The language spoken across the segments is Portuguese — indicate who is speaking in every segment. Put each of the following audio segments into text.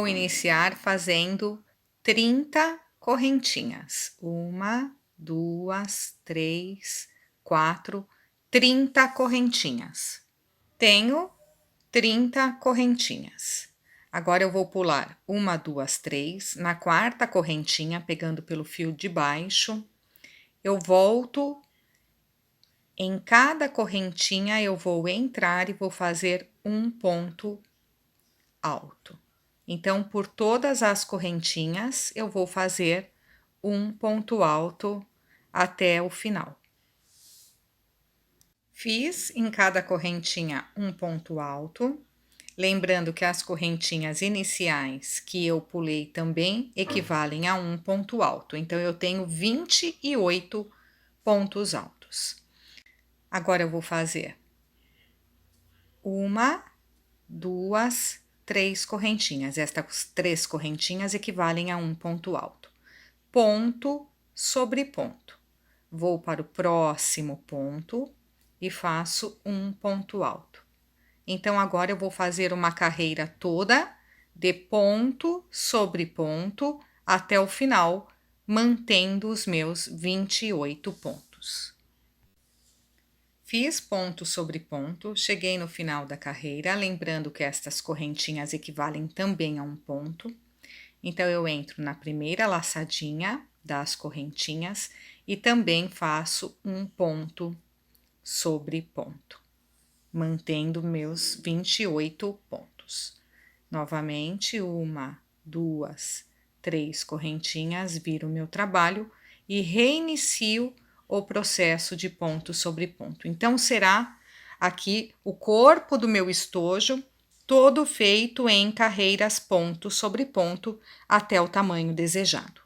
Speaker 1: vou iniciar fazendo 30 correntinhas. 1, 2, 3, 4, 30 correntinhas. Tenho 30 correntinhas. Agora eu vou pular 1, 2, 3. Na quarta correntinha, pegando pelo fio de baixo, eu volto. Em cada correntinha eu vou entrar e vou fazer um ponto alto. Então, por todas as correntinhas, eu vou fazer um ponto alto até o final. Fiz em cada correntinha um ponto alto, lembrando que as correntinhas iniciais que eu pulei também equivalem a um ponto alto. Então, eu tenho 28 pontos altos. Agora, eu vou fazer 1, 2, 3 correntinhas. Estas 3 correntinhas equivalem a um ponto alto. Ponto sobre ponto. Vou para o próximo ponto e faço um ponto alto. Então, agora eu vou fazer uma carreira toda de ponto sobre ponto até o final, mantendo os meus 28 pontos. Fiz ponto sobre ponto, cheguei no final da carreira, lembrando que estas correntinhas equivalem também a um ponto. Então, eu entro na primeira laçadinha das correntinhas e também faço um ponto sobre ponto, mantendo meus 28 pontos. Novamente, 1, 2, 3 correntinhas, viro o meu trabalho e reinicio o processo de ponto sobre ponto. Então, será aqui o corpo do meu estojo, todo feito em carreiras ponto sobre ponto até o tamanho desejado.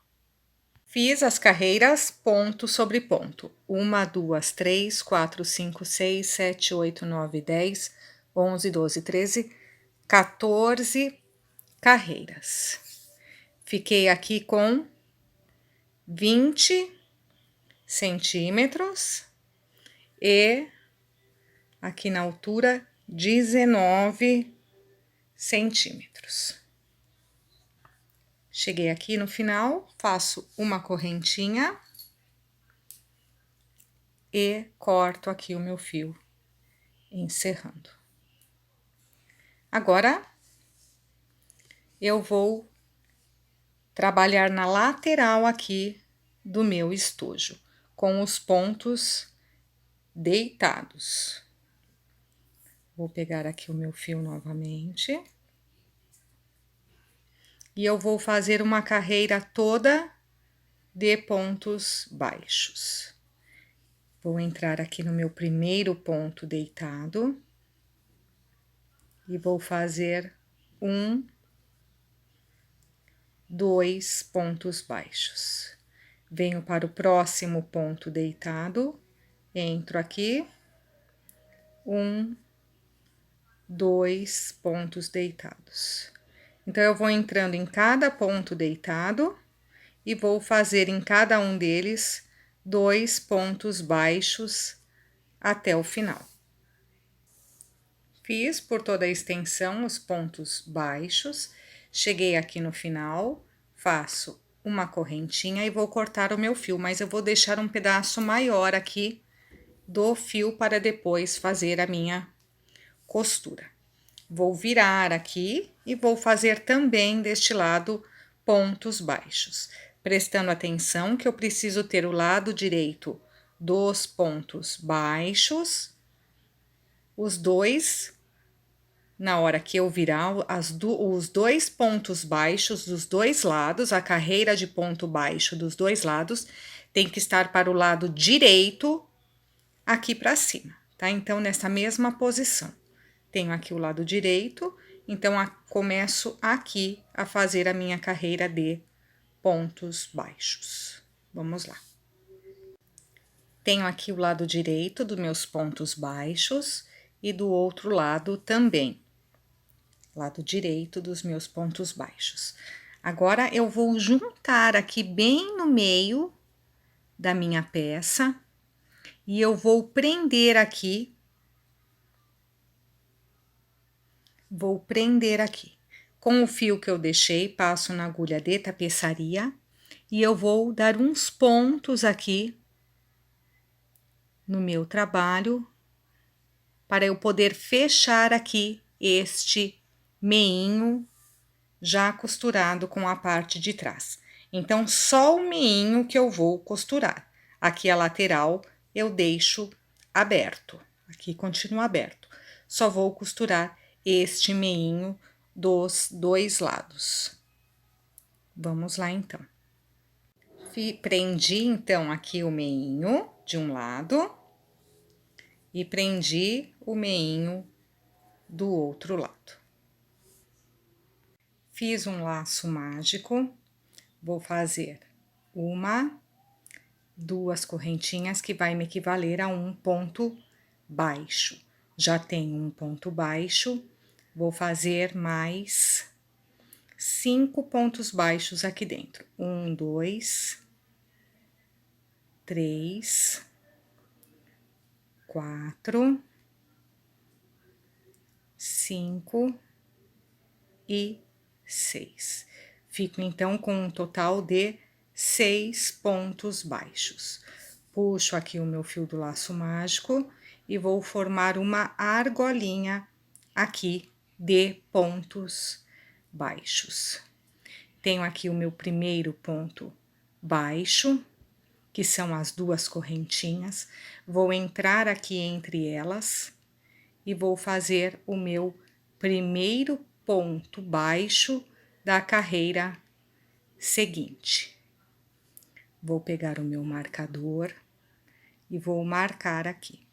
Speaker 1: Fiz as carreiras ponto sobre ponto. 1, 2, 3, 4, 5, 6, 7, 8, 9, 10, 11, 12, 13, 14 carreiras. Fiquei aqui com 20 centímetros e aqui na altura 19 centímetros. Cheguei aqui no final, faço uma correntinha e corto aqui o meu fio, encerrando. Agora, eu vou trabalhar na lateral aqui do meu estojo, com os pontos deitados. Vou pegar aqui o meu fio novamente. E eu vou fazer uma carreira toda de pontos baixos. Vou entrar aqui no meu primeiro ponto deitado. E vou fazer 1, 2 pontos baixos. Venho para o próximo ponto deitado, entro aqui, 1, 2 pontos deitados. Então, eu vou entrando em cada ponto deitado e vou fazer em cada um deles 2 pontos baixos até o final. Fiz por toda a extensão os pontos baixos, cheguei aqui no final, faço uma correntinha e vou cortar o meu fio, mas eu vou deixar um pedaço maior aqui do fio para depois fazer a minha costura. Vou virar aqui e vou fazer também deste lado pontos baixos, prestando atenção que eu preciso ter o lado direito dos pontos baixos, os dois, na hora que eu virar os 2 pontos baixos dos dois lados, a carreira de ponto baixo dos dois lados tem que estar para o lado direito aqui para cima, tá? Então, nessa mesma posição. Tenho aqui o lado direito, então começo aqui a fazer a minha carreira de pontos baixos. Vamos lá. Tenho aqui o lado direito dos meus pontos baixos e do outro lado também. Lado direito dos meus pontos baixos. Agora, eu vou juntar aqui bem no meio da minha peça e eu vou prender aqui. Vou prender aqui. Com o fio que eu deixei, passo na agulha de tapeçaria e eu vou dar uns pontos aqui no meu trabalho para eu poder fechar aqui este meinho já costurado com a parte de trás. Então, só o meinho que eu vou costurar. Aqui a lateral eu deixo aberto, aqui continua aberto. Só vou costurar este meinho dos dois lados. Vamos lá, então. Prendi, então, aqui o meinho de um lado e prendi o meinho do outro lado. Fiz um laço mágico, vou fazer uma, duas correntinhas que vai me equivaler a um ponto baixo. Já tenho um ponto baixo, vou fazer mais 5 pontos baixos aqui dentro. 1, 2, 3, 4, 5 e 6. Fico então com um total de 6 pontos baixos. Puxo aqui o meu fio do laço mágico e vou formar uma argolinha aqui de pontos baixos. Tenho aqui o meu primeiro ponto baixo, que são as duas correntinhas. Vou entrar aqui entre elas e vou fazer o meu primeiro ponto baixo da carreira seguinte. Vou pegar o meu marcador e vou marcar aqui.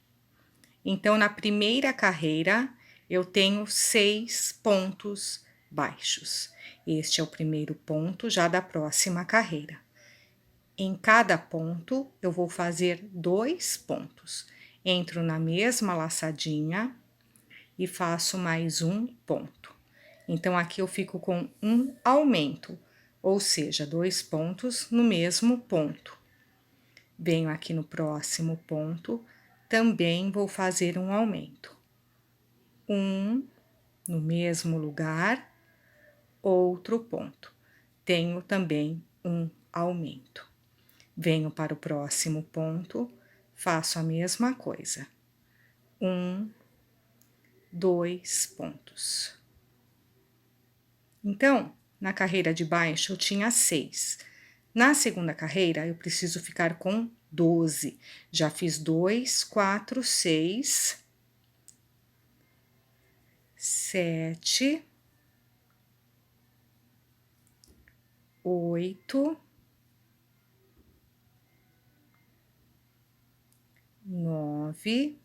Speaker 1: Então, na primeira carreira, eu tenho 6 pontos baixos. Este é o primeiro ponto já da próxima carreira. Em cada ponto, eu vou fazer 2 pontos. Entro na mesma laçadinha e faço mais um ponto. Então, aqui eu fico com um aumento, ou seja, 2 pontos no mesmo ponto. Venho aqui no próximo ponto, também vou fazer um aumento. Um no mesmo lugar, outro ponto. Tenho também um aumento. Venho para o próximo ponto, faço a mesma coisa. 1, 2 pontos. Então, na carreira de baixo eu tinha 6. Na segunda carreira eu preciso ficar com 12. Já fiz 2, 4, 6, 7, 8, 9,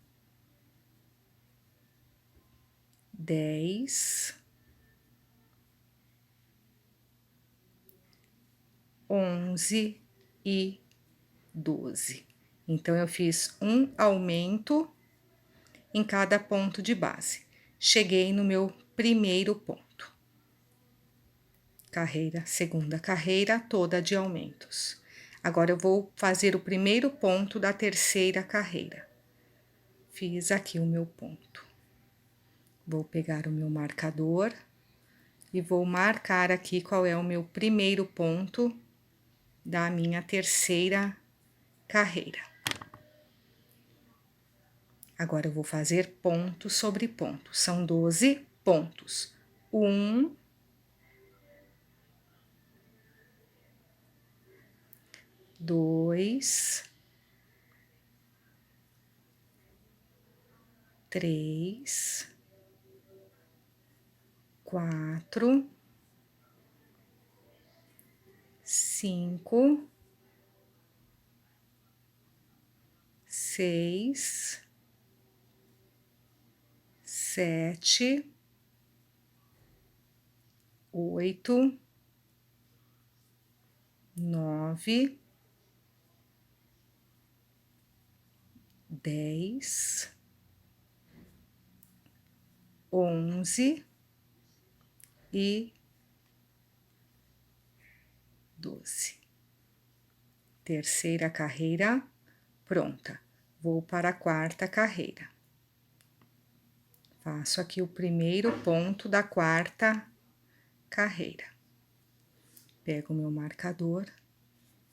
Speaker 1: 10, 11 e 12. Então, eu fiz um aumento em cada ponto de base. Cheguei no meu primeiro ponto. Carreira, segunda carreira, toda de aumentos. Agora, eu vou fazer o primeiro ponto da terceira carreira. Fiz aqui o meu ponto. Vou pegar o meu marcador e vou marcar aqui qual é o meu primeiro ponto da minha terceira carreira. Agora, eu vou fazer ponto sobre ponto. São 12 pontos. 1, 2, 3, 4, 5, 6, 7, 8, 9, 10, 11 e 12. Terceira carreira pronta. Vou para a quarta carreira. Faço aqui o primeiro ponto da quarta carreira. Pego o meu marcador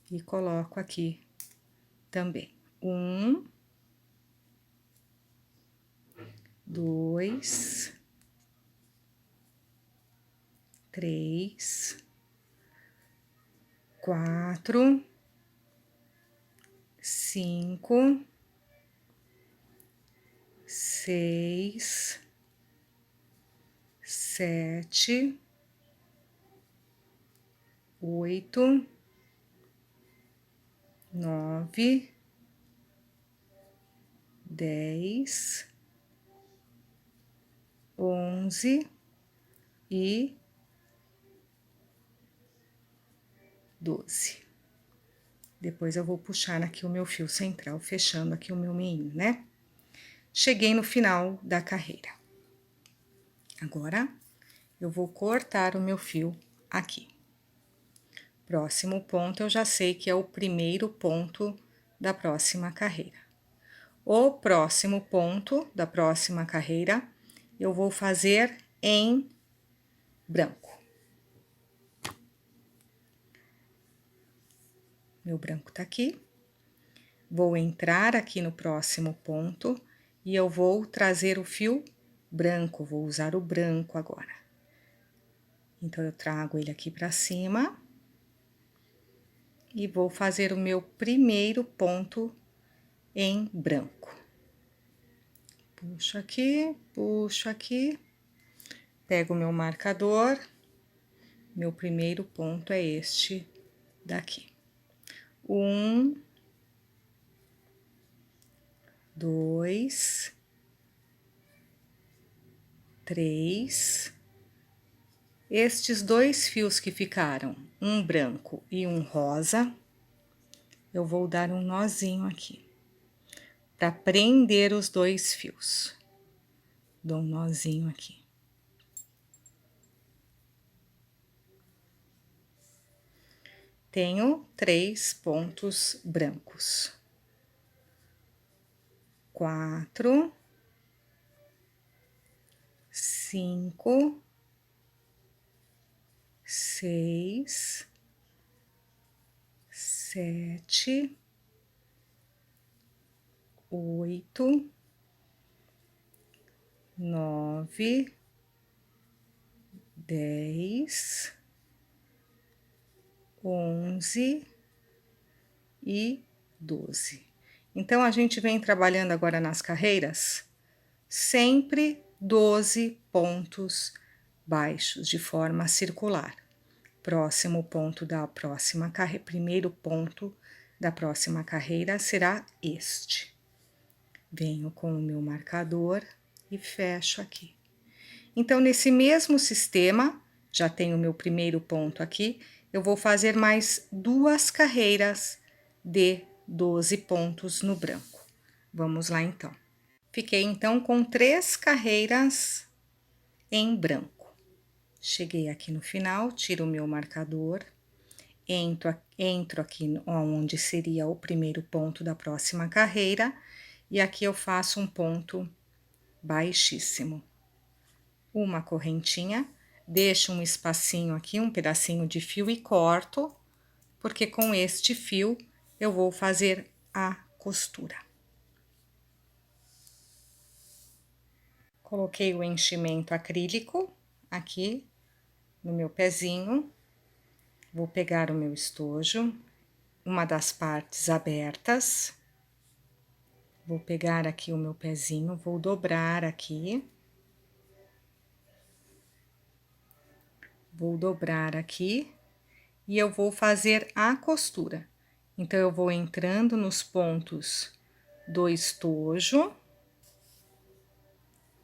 Speaker 1: e coloco aqui também. 1, 2, 3, 4, 5, 6, 7, 8, 9, 10, 11 e 12. Depois eu vou puxar aqui o meu fio central, fechando aqui o meu meinho, né? Cheguei no final da carreira. Agora, eu vou cortar o meu fio aqui. Próximo ponto, eu já sei que é o primeiro ponto da próxima carreira. O próximo ponto da próxima carreira, eu vou fazer em branco. Meu branco tá aqui. Vou entrar aqui no próximo ponto e eu vou trazer o fio branco, vou usar o branco agora. Então, eu trago ele aqui pra cima e vou fazer o meu primeiro ponto em branco. Puxo aqui, pego o meu marcador, meu primeiro ponto é este daqui. 1, 2, 3. Estes dois fios que ficaram, um branco e um rosa, eu vou dar um nozinho aqui, para prender os dois fios. Dou um nozinho aqui. Tenho 3 pontos brancos. 4, 5, 6, 7, 8, 9, 10, 11 e 12. Então, a gente vem trabalhando agora nas carreiras, sempre 12 pontos baixos de forma circular. Próximo ponto da próxima carreira, primeiro ponto da próxima carreira será este. Venho com o meu marcador e fecho aqui. Então, nesse mesmo sistema, já tenho o meu primeiro ponto aqui, eu vou fazer mais 2 carreiras de 12 pontos no branco. Vamos lá, então. Fiquei, então, com 3 carreiras em branco. Cheguei aqui no final, tiro o meu marcador, entro aqui onde seria o primeiro ponto da próxima carreira, e aqui eu faço um ponto baixíssimo. Uma correntinha, deixo um espacinho aqui, um pedacinho de fio e corto, porque com este fio eu vou fazer a costura. Coloquei o enchimento acrílico aqui no meu pezinho, vou pegar o meu estojo, uma das partes abertas, vou pegar aqui o meu pezinho, vou dobrar aqui. Vou dobrar aqui e eu vou fazer a costura. Então, eu vou entrando nos pontos do estojo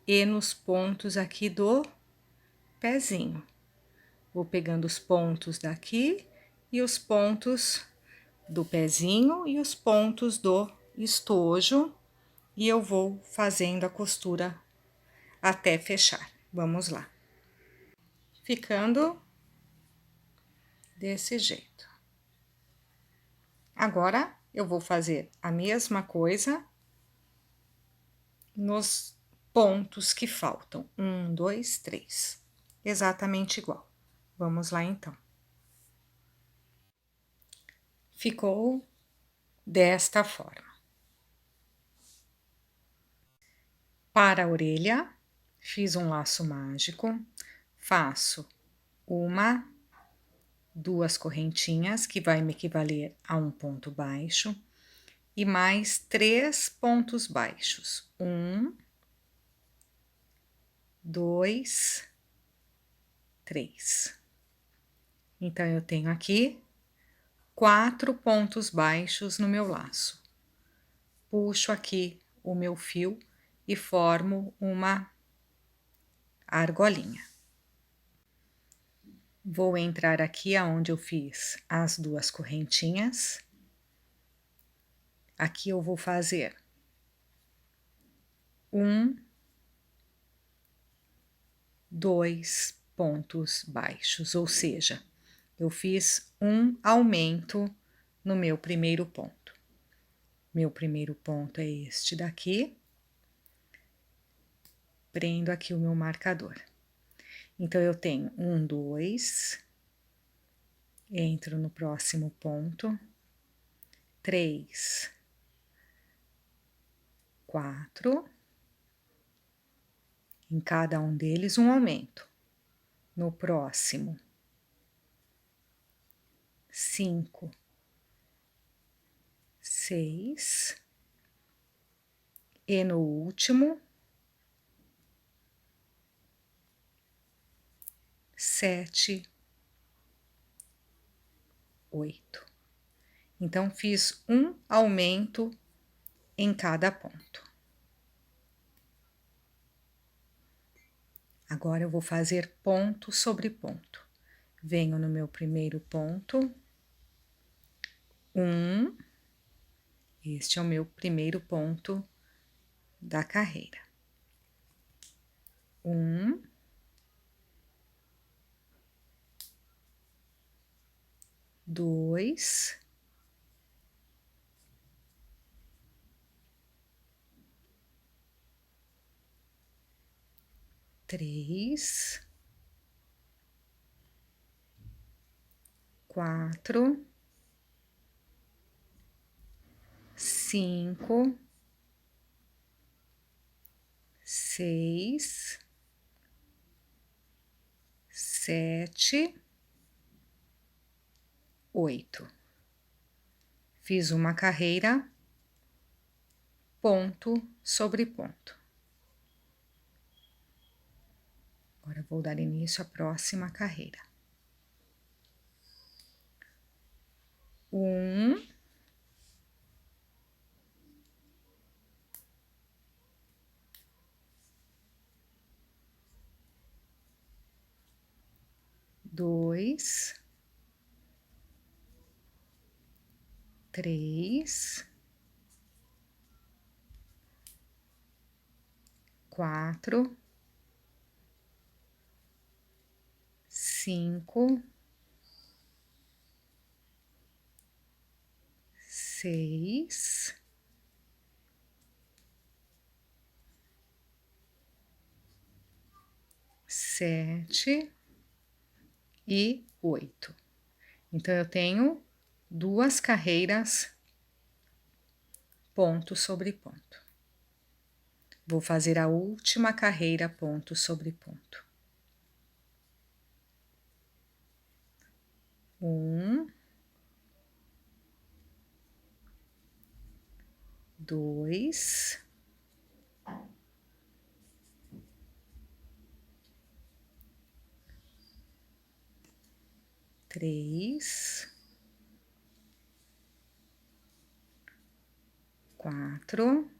Speaker 1: e nos pontos aqui do pezinho. Vou pegando os pontos daqui e os pontos do pezinho e os pontos do estojo e eu vou fazendo a costura até fechar. Vamos lá. Ficando desse jeito. Agora, eu vou fazer a mesma coisa nos pontos que faltam. 1, 2, 3. Exatamente igual. Vamos lá então. Ficou desta forma. Para a orelha, fiz um laço mágico, faço uma, duas correntinhas, que vai me equivaler a um ponto baixo, e mais 3 pontos baixos. 1, 2, 3. Então, eu tenho aqui 4 pontos baixos no meu laço. Puxo aqui o meu fio e formo uma argolinha. Vou entrar aqui aonde eu fiz as 2 correntinhas. Aqui eu vou fazer 1, 2 pontos baixos, ou seja, eu fiz um aumento no meu primeiro ponto. Meu primeiro ponto é este daqui. Prendo aqui o meu marcador. Então, eu tenho 1, 2, entro no próximo ponto, 3, 4, em cada um deles um aumento. No próximo, 5, 6, e no último, 7, 8. Então, fiz um aumento em cada ponto. Agora, eu vou fazer ponto sobre ponto. Venho no meu primeiro ponto, 1, este é o meu primeiro ponto da carreira. 1, 2, 3, 4, 5, 6, 7, 8. Fiz uma carreira, ponto sobre ponto. Agora, vou dar início à próxima carreira. 1, 2, 3, 4, 5, 6, 7 e 8. Então, eu tenho 2 carreiras, ponto sobre ponto. Vou fazer a última carreira, ponto sobre ponto. 1, 2, 3, 4,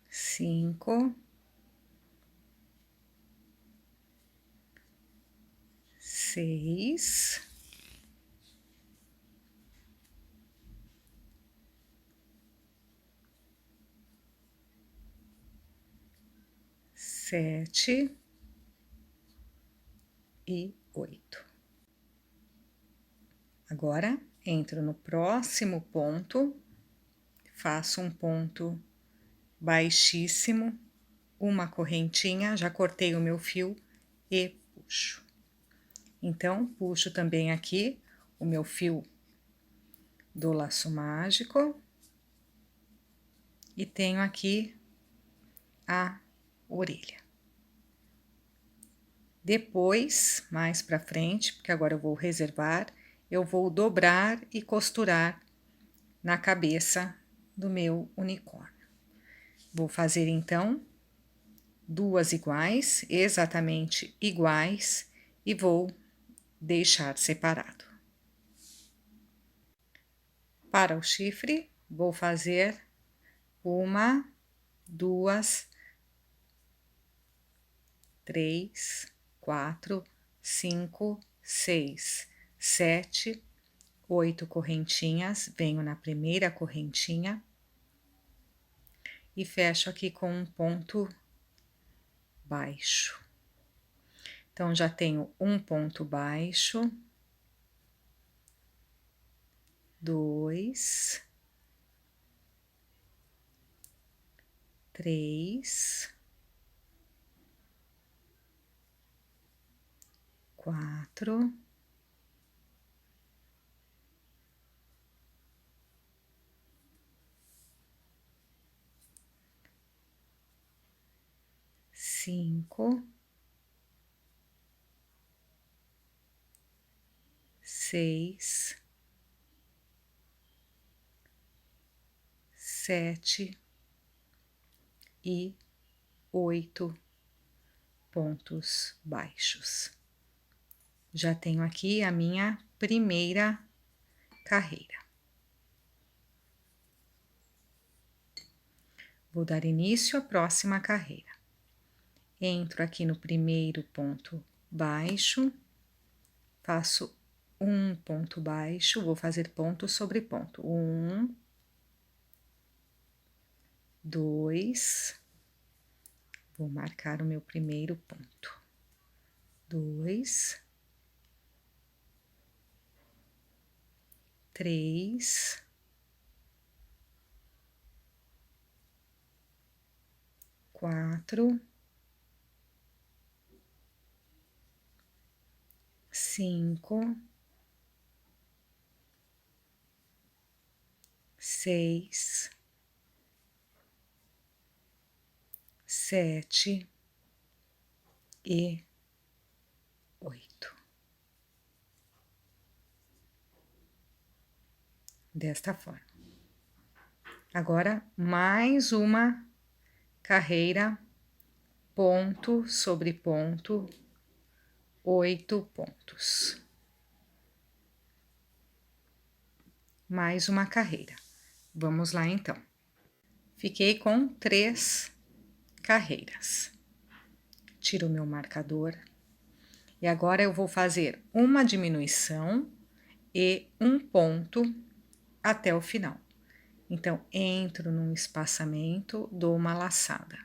Speaker 1: 5, 6, 7 e 8. Agora, entro no próximo ponto, faço um ponto baixíssimo uma correntinha, já cortei o meu fio e puxo. Então, puxo também aqui o meu fio do laço mágico e tenho aqui a orelha. Depois, mais pra frente, porque agora eu vou reservar, eu vou dobrar e costurar na cabeça do meu unicórnio. Vou fazer então duas iguais, exatamente iguais, e vou deixar separado. Para o chifre, vou fazer uma, duas, três, quatro, cinco, seis, sete, 8 correntinhas. Venho na primeira correntinha e fecho aqui com um ponto baixo. Então, já tenho um ponto baixo, 2, 3, 4, 5, 6, 7 e 8 pontos baixos. Já tenho aqui a minha primeira carreira. Vou dar início à próxima carreira. Entro aqui no primeiro ponto baixo, faço um ponto baixo, vou fazer ponto sobre ponto. 1, 2, vou marcar o meu primeiro ponto. 2, 3, 4, 5, 6, 7 e 8. Desta forma. Agora, mais uma carreira, ponto sobre ponto, 8 pontos. Mais uma carreira. Vamos lá, então. Fiquei com 3 carreiras. Tiro o meu marcador. E agora eu vou fazer uma diminuição e um ponto até o final. Então, entro num espaçamento, dou uma laçada.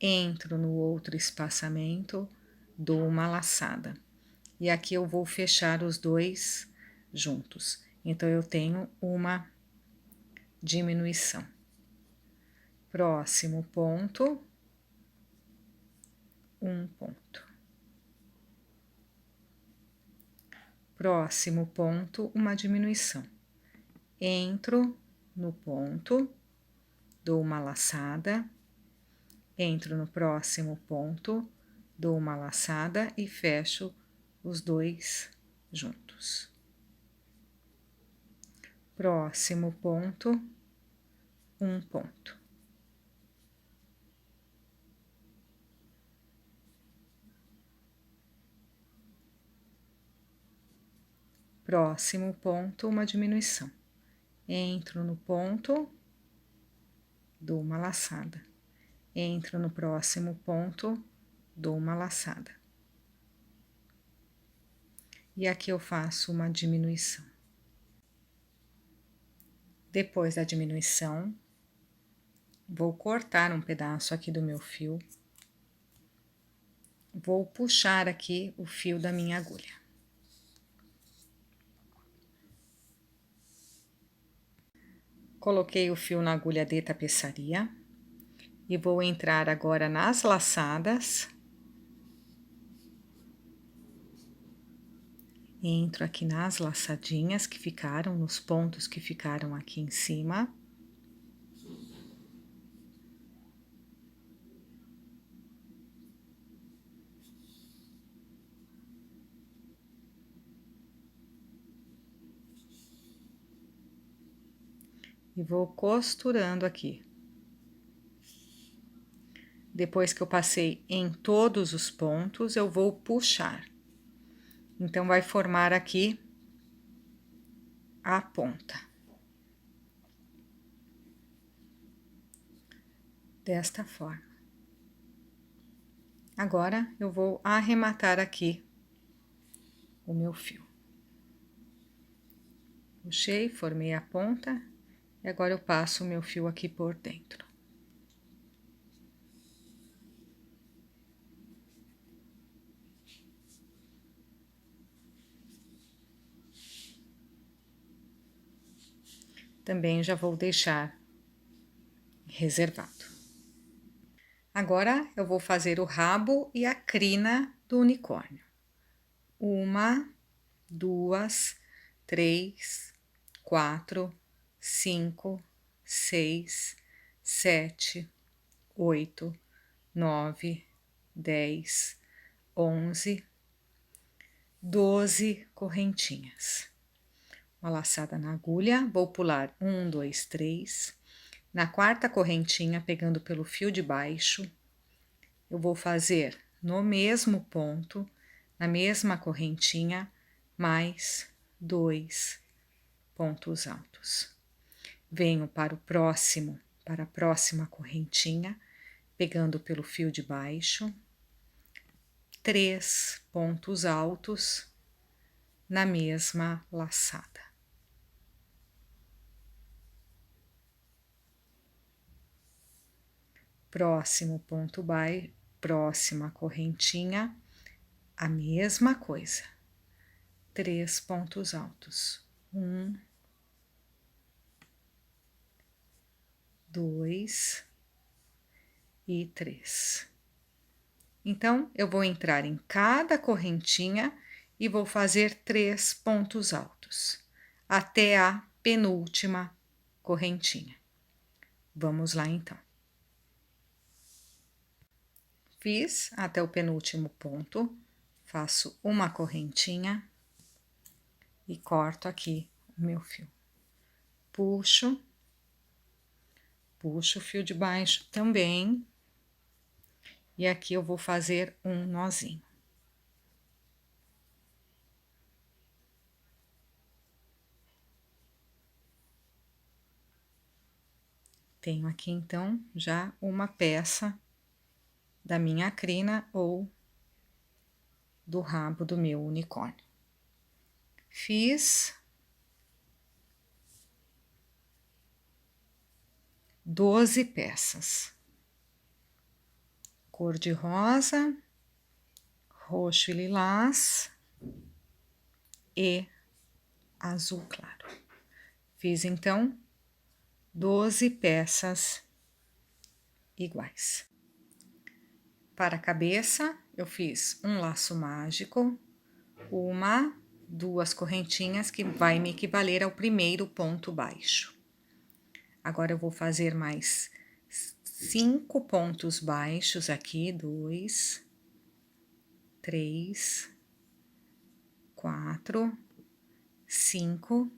Speaker 1: Entro no outro espaçamento, dou uma laçada. E aqui eu vou fechar os dois juntos. Então, eu tenho uma diminuição. Próximo ponto, um ponto. Próximo ponto, uma diminuição. Entro no ponto, dou uma laçada, entro no próximo ponto, dou uma laçada e fecho os dois juntos. Próximo ponto, um ponto. Próximo ponto, uma diminuição. Entro no ponto, dou uma laçada. Entro no próximo ponto, dou uma laçada. E aqui eu faço uma diminuição. Depois da diminuição, vou cortar um pedaço aqui do meu fio. Vou puxar aqui o fio da minha agulha. Coloquei o fio na agulha de tapeçaria E vou entrar agora nas laçadas. Entro aqui nas laçadinhas que ficaram, nos pontos que ficaram aqui em cima. E vou costurando aqui. Depois que eu passei em todos os pontos, eu vou puxar. Então, vai formar aqui a ponta. Desta forma. Agora, eu vou arrematar aqui o meu fio. Puxei, formei a ponta, e agora eu passo o meu fio aqui por dentro. Também já vou deixar reservado. Agora, eu vou fazer o rabo e a crina do unicórnio. 1, 2, 3, 4, 5, 6, 7, 8, 9, 10, 11, 12 correntinhas. Uma laçada na agulha, vou pular 1, 2, 3. Na quarta correntinha, pegando pelo fio de baixo, eu vou fazer no mesmo ponto, na mesma correntinha, mais 2 pontos altos. Venho para a próxima correntinha, pegando pelo fio de baixo, 3 pontos altos na mesma laçada. Próximo ponto baixo, próxima correntinha, a mesma coisa. 3 pontos altos. 1, 2 e 3. Então, eu vou entrar em cada correntinha e vou fazer 3 pontos altos, até a penúltima correntinha. Vamos lá, então. Fiz até o penúltimo ponto, faço uma correntinha e corto aqui o meu fio. Puxo o fio de baixo também, e aqui eu vou fazer um nozinho. Tenho aqui, então, já uma peça da minha crina ou do rabo do meu unicórnio. Fiz 12 peças. Cor de rosa, roxo e lilás e azul claro. Fiz, então, 12 peças iguais. Para a cabeça, eu fiz um laço mágico, 1, 2 correntinhas, que vai me equivaler ao primeiro ponto baixo. Agora, eu vou fazer mais 5 pontos baixos aqui, 2, 3, 4, 5,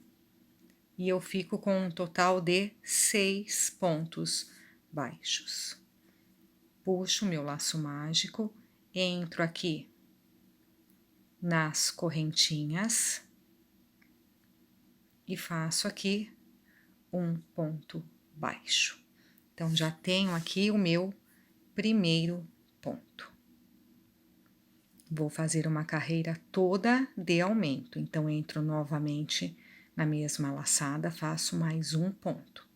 Speaker 1: e eu fico com um total de 6 pontos baixos. Puxo meu laço mágico, entro aqui nas correntinhas e faço aqui um ponto baixo. Então, já tenho aqui o meu primeiro ponto. Vou fazer uma carreira toda de aumento, então, entro novamente na mesma laçada, faço mais um ponto.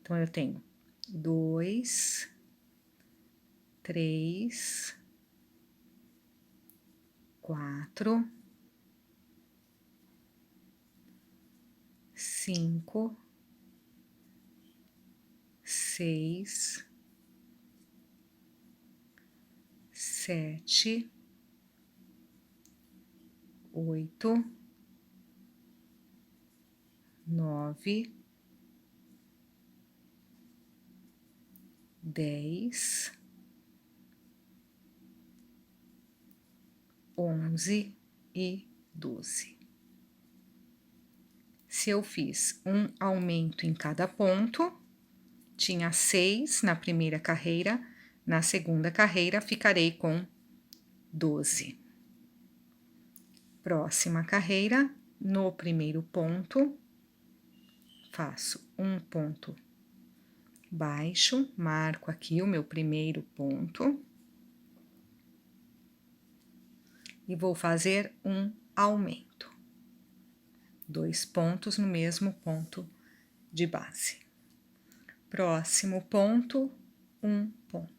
Speaker 1: Então, eu tenho 2, 3, 4, 5, 6, 7, 8, 9, 10, 11 e 12. Se eu fiz um aumento em cada ponto, tinha 6 na primeira carreira, na segunda carreira ficarei com 12. Próxima carreira, no primeiro ponto, faço um ponto baixo, marco aqui o meu primeiro ponto e vou fazer um aumento. 2 pontos no mesmo ponto de base. Próximo ponto, um ponto.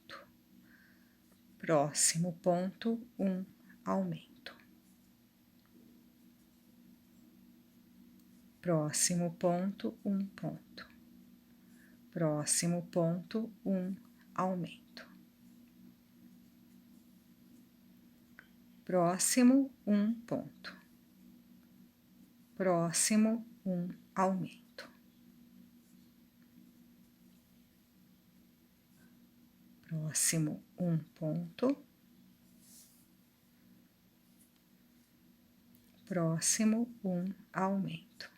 Speaker 1: Próximo ponto, um aumento. Próximo ponto, um ponto. Próximo ponto, um aumento. Próximo, um ponto. Próximo, um aumento. Próximo, um ponto. Próximo, um aumento.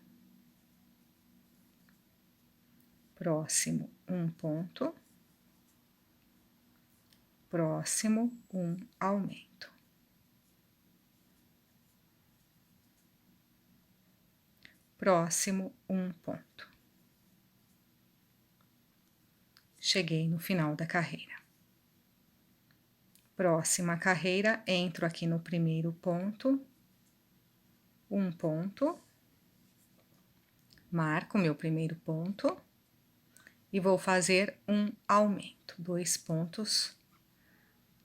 Speaker 1: Próximo, um ponto. Próximo, um aumento. Próximo, um ponto. Cheguei no final da carreira. Próxima carreira, entro aqui no primeiro ponto, um ponto, marco meu primeiro ponto e vou fazer um aumento, 2 pontos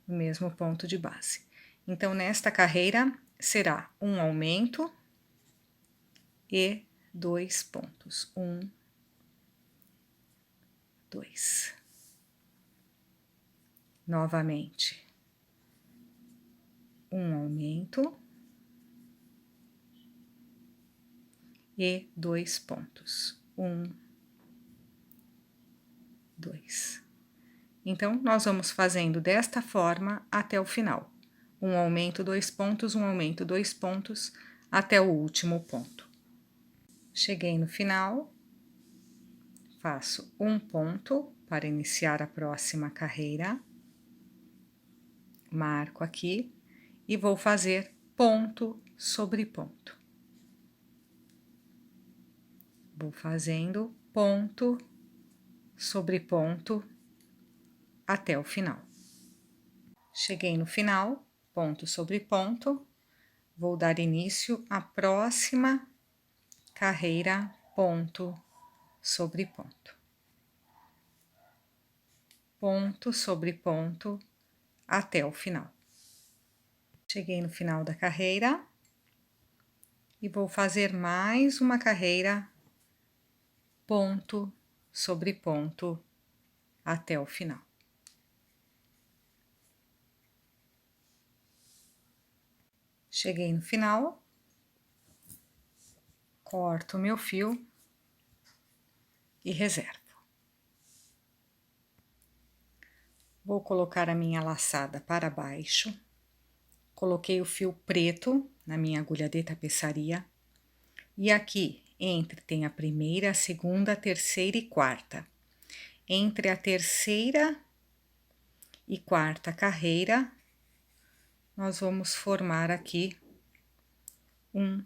Speaker 1: no mesmo ponto de base. Então, nesta carreira, será um aumento e 2 pontos, 1, 2. Novamente, um aumento e 2 pontos, 1, 2. Então, nós vamos fazendo desta forma até o final. Um aumento, 2 pontos, um aumento, 2 pontos, até o último ponto. Cheguei no final, faço um ponto para iniciar a próxima carreira, marco aqui e vou fazer ponto sobre ponto. Vou fazendo ponto sobre ponto até o final. Cheguei no final, ponto sobre ponto, vou dar início à próxima carreira, ponto sobre ponto. Ponto sobre ponto até o final. Cheguei no final da carreira e vou fazer mais uma carreira, ponto sobre ponto até o final. Cheguei no final, corto o meu fio e reservo. Vou colocar a minha laçada para baixo, coloquei o fio preto na minha agulha de tapeçaria, e aqui entre tem a primeira, a segunda, a terceira e quarta. Entre a terceira e quarta carreira, nós vamos formar aqui um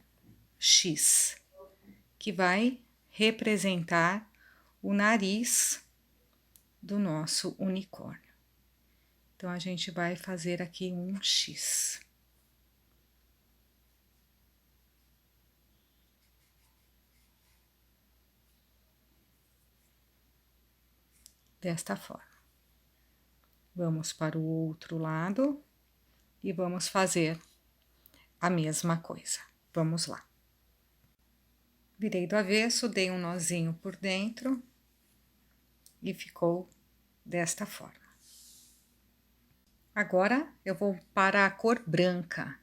Speaker 1: X, que vai representar o nariz do nosso unicórnio. Então, a gente vai fazer aqui um X. Desta forma. Vamos para o outro lado e vamos fazer a mesma coisa. Vamos lá. Virei do avesso, dei um nozinho por dentro e ficou desta forma. Agora, eu vou para a cor branca.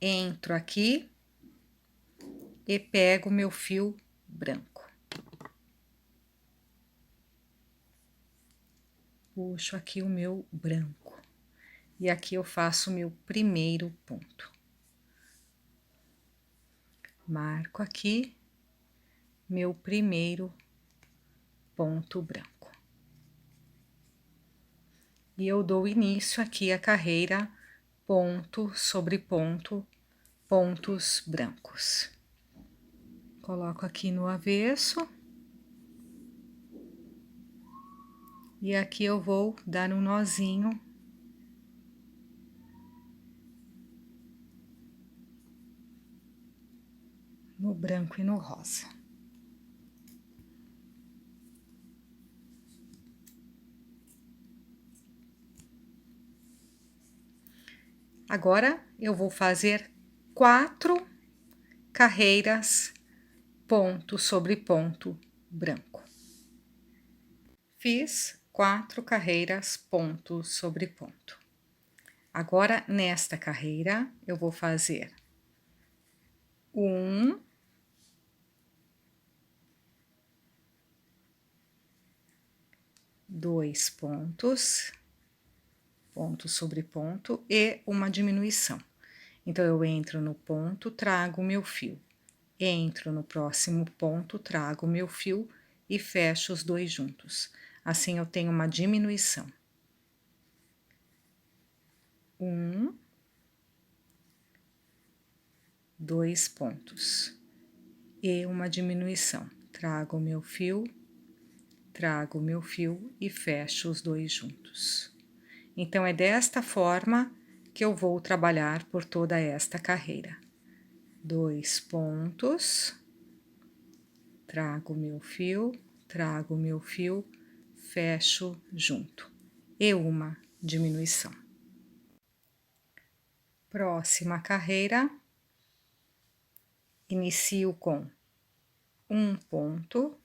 Speaker 1: Entro aqui e pego meu fio branco. Puxo aqui o meu branco. E aqui eu faço o meu primeiro ponto. Marco aqui meu primeiro ponto branco. E eu dou início aqui à carreira ponto sobre ponto, pontos brancos. Coloco aqui no avesso. E aqui eu vou dar um nozinho no branco e no rosa. Agora, eu vou fazer 4 carreiras ponto sobre ponto branco. Fiz 4 carreiras ponto sobre ponto. Agora, nesta carreira, eu vou fazer 1, 2 pontos, ponto sobre ponto e uma diminuição. Então, eu entro no ponto, trago o meu fio. Entro no próximo ponto, trago o meu fio e fecho os dois juntos. Assim, eu tenho uma diminuição. 1, 2 pontos e uma diminuição. Trago o meu fio e fecho os dois juntos. Então, é desta forma que eu vou trabalhar por toda esta carreira. 2 pontos, trago o meu fio, fecho junto e uma diminuição. Próxima carreira, inicio com um ponto,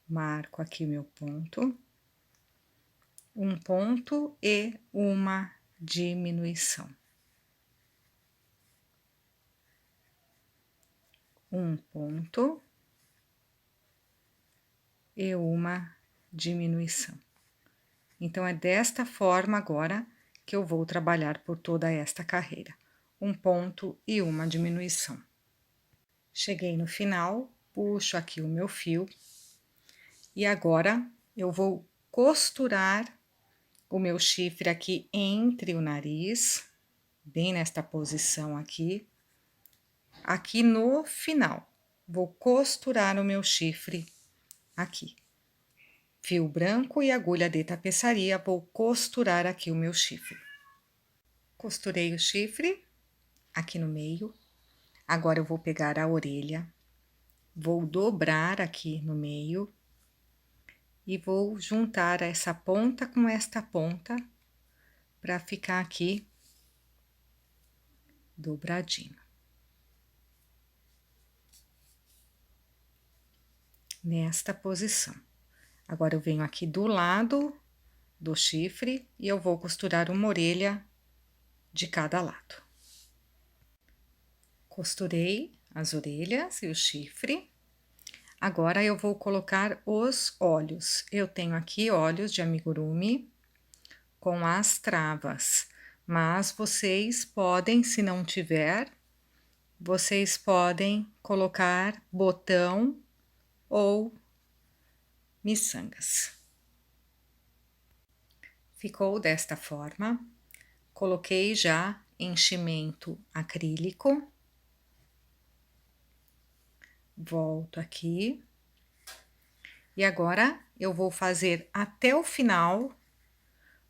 Speaker 1: marco aqui meu ponto, um ponto e uma diminuição. Um ponto e uma diminuição. Então, é desta forma agora que eu vou trabalhar por toda esta carreira. Um ponto e uma diminuição. Cheguei no final, puxo aqui o meu fio e agora eu vou costurar o meu chifre aqui entre o nariz, bem nesta posição aqui. Aqui no final, vou costurar o meu chifre aqui. Fio branco e agulha de tapeçaria, vou costurar aqui o meu chifre. Costurei o chifre aqui no meio. Agora eu vou pegar a orelha, vou dobrar aqui no meio e vou juntar essa ponta com esta ponta para ficar aqui dobradinho. Nesta posição. Agora eu venho aqui do lado do chifre e eu vou costurar uma orelha de cada lado. Costurei as orelhas e o chifre. Agora eu vou colocar os olhos. Eu tenho aqui olhos de amigurumi com as travas, mas vocês podem, se não tiver, vocês podem colocar botão ou miçangas. Ficou desta forma. Coloquei já enchimento acrílico. Volto aqui. E agora eu vou fazer até o final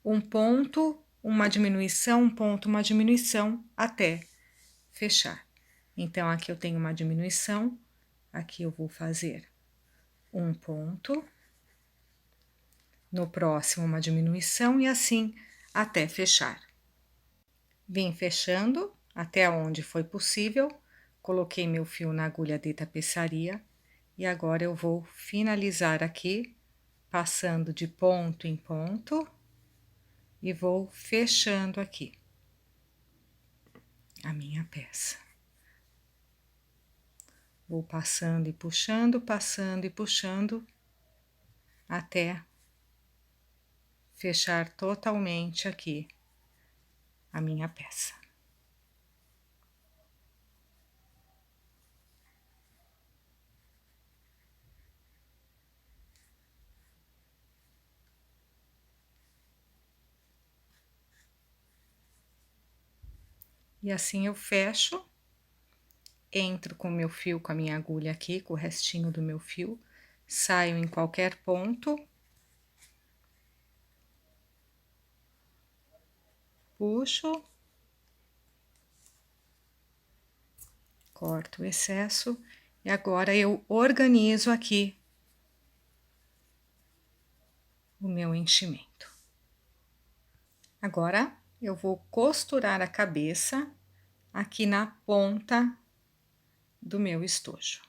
Speaker 1: um ponto, uma diminuição, um ponto, uma diminuição até fechar. Então, aqui eu tenho uma diminuição, aqui eu vou fazer um ponto, no próximo uma diminuição e assim até fechar. Vim fechando até onde foi possível, coloquei meu fio na agulha de tapeçaria e agora eu vou finalizar aqui passando de ponto em ponto e vou fechando aqui a minha peça. Vou passando e puxando até fechar totalmente aqui a minha peça. E assim eu fecho, entro com o meu fio, com a minha agulha aqui, com o restinho do meu fio, saio em qualquer ponto, puxo, corto o excesso e agora eu organizo aqui o meu enchimento. Agora eu vou costurar a cabeça aqui na ponta do meu estojo.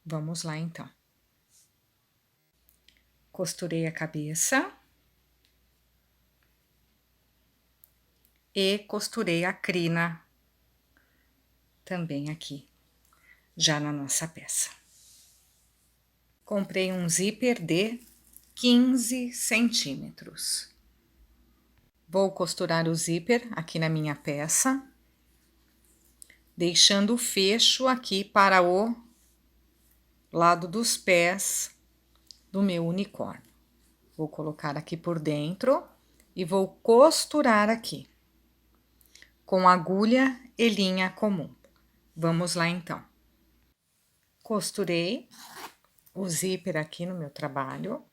Speaker 1: Vamos lá então. Costurei a cabeça e costurei a crina também aqui, já na nossa peça. Comprei um zíper de 15 centímetros. Vou costurar o zíper aqui na minha peça, deixando o fecho aqui para o lado dos pés do meu unicórnio. Vou colocar aqui por dentro e vou costurar aqui com agulha e linha comum. Vamos lá então. Costurei o zíper aqui no meu trabalho,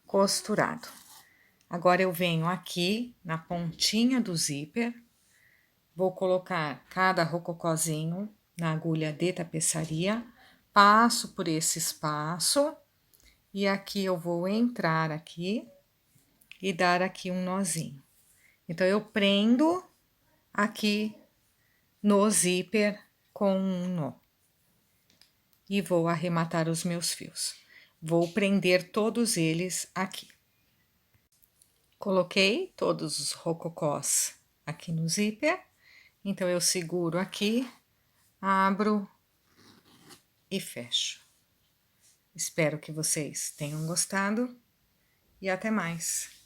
Speaker 1: costurado. Agora eu venho aqui na pontinha do zíper, vou colocar cada rococózinho na agulha de tapeçaria, passo por esse espaço e aqui eu vou entrar aqui e dar aqui um nozinho. Então eu prendo aqui no zíper com um nó e vou arrematar os meus fios. Vou prender todos eles aqui. Coloquei todos os rococós aqui no zíper, então eu seguro aqui, abro e fecho. Espero que vocês tenham gostado e até mais.